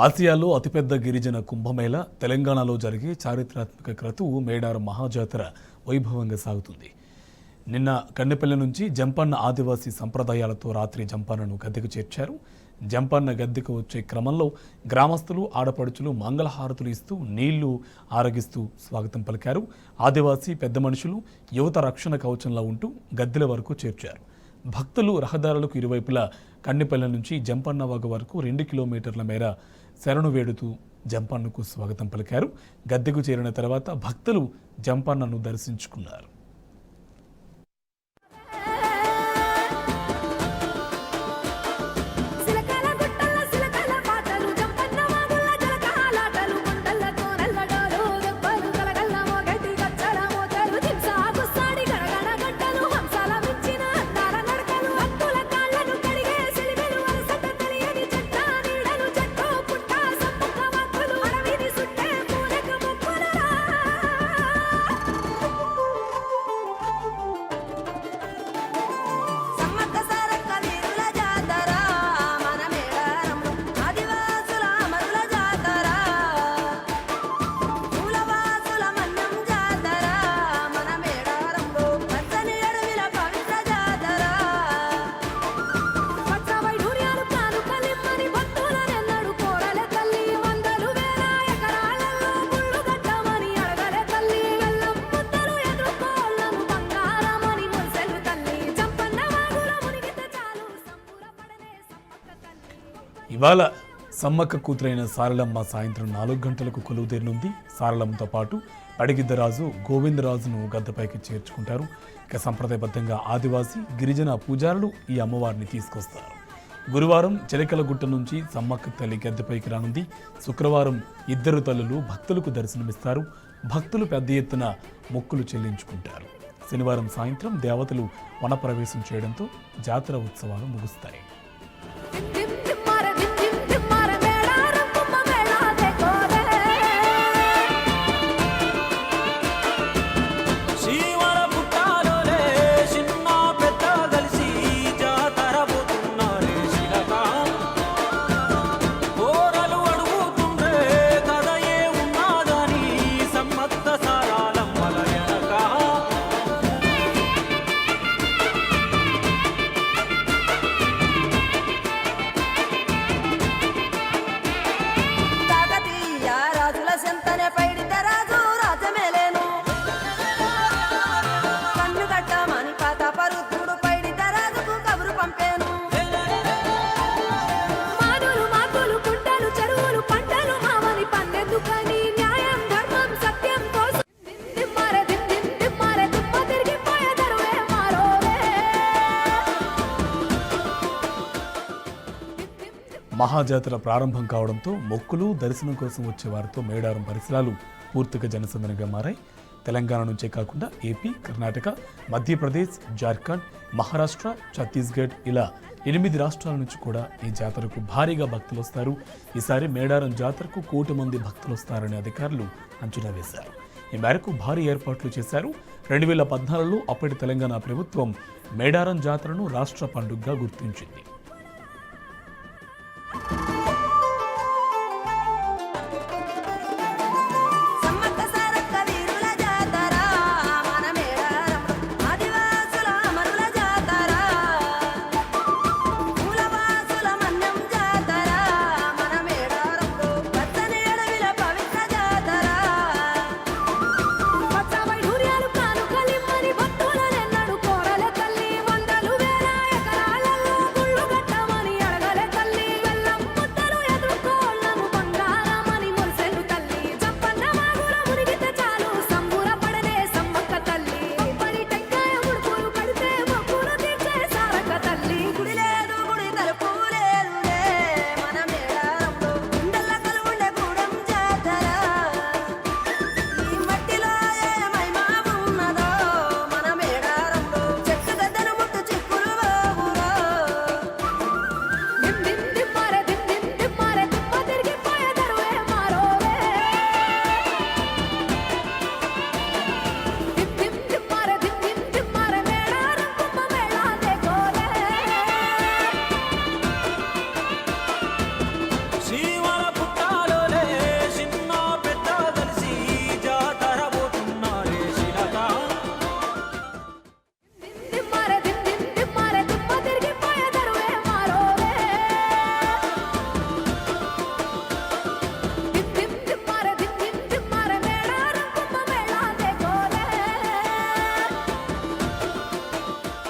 ఆసియాలో అతిపెద్ద గిరిజన కుంభమేళ తెలంగాణలో జరిగే చారిత్రాత్మక క్రతువు మేడారం మహాజాతర వైభవంగా సాగుతుంది. నిన్న కన్నెపల్లి నుంచి జంపన్న ఆదివాసీ సంప్రదాయాలతో రాత్రి జంపన్నను గద్దెకు చేర్చారు. జంపన్న గద్దెకు వచ్చే క్రమంలో గ్రామస్తులు, ఆడపడుచులు మంగళహారతులు ఇస్తూ నీళ్లు ఆరగిస్తూ స్వాగతం పలికారు. ఆదివాసీ పెద్ద మనుషులు యువత రక్షణ కవచంలా ఉంటూ గద్దెల వరకు చేర్చారు. భక్తులు రహదారులకు ఇరువైపులా కన్నెపల్లి నుంచి జంపన్న వాగు వరకు 2 కిలోమీటర్ల మేర శరణు వేడుతూ జంపన్నకు స్వాగతం పలికారు. గద్దెకు చేరిన తర్వాత భక్తులు జంపన్నను దర్శించుకున్నారు. ఇవాళ సమ్మక్క కూతురైన సారలమ్మ సాయంత్రం 4 గంటలకు కొలువుదేరనుంది. సారలమ్మతో పాటు పడిగిద్దరాజు, గోవిందరాజును గద్దెపైకి చేర్చుకుంటారు. ఇక సంప్రదాయబద్ధంగా ఆదివాసీ, గిరిజన పూజారులు ఈ అమ్మవారిని తీసుకొస్తారు. గురువారం చిలకలగుట్ట నుంచి సమ్మక్క తల్లి గద్దెపైకి రానుంది. శుక్రవారం ఇద్దరు తల్లులు భక్తులకు దర్శనమిస్తారు. భక్తులు పెద్ద ఎత్తున మొక్కులు చెల్లించుకుంటారు. శనివారం సాయంత్రం దేవతలు వనప్రవేశం చేయడంతో జాతర ఉత్సవాలు ముగుస్తాయి. మహాజాతర ప్రారంభం కావడంతో మొక్కులు, దర్శనం కోసం వచ్చే వారితో మేడారం పరిసరాలు పూర్తిగా జనసందనంగా మారాయి. తెలంగాణ నుంచే కాకుండా ఏపీ, కర్ణాటక, మధ్యప్రదేశ్, జార్ఖండ్, మహారాష్ట్ర, ఛత్తీస్గఢ్ ఇలా 8 రాష్ట్రాల నుంచి కూడా ఈ జాతరకు భారీగా భక్తులు వస్తారు. ఈసారి మేడారం జాతరకు 1 కోటి మంది భక్తులు వస్తారని అధికారులు అంచనా వేశారు. ఈ మేరకు భారీ ఏర్పాట్లు చేశారు. 2014లో అప్పటి తెలంగాణ ప్రభుత్వం మేడారం జాతరను రాష్ట్ర పండుగగా గుర్తించింది.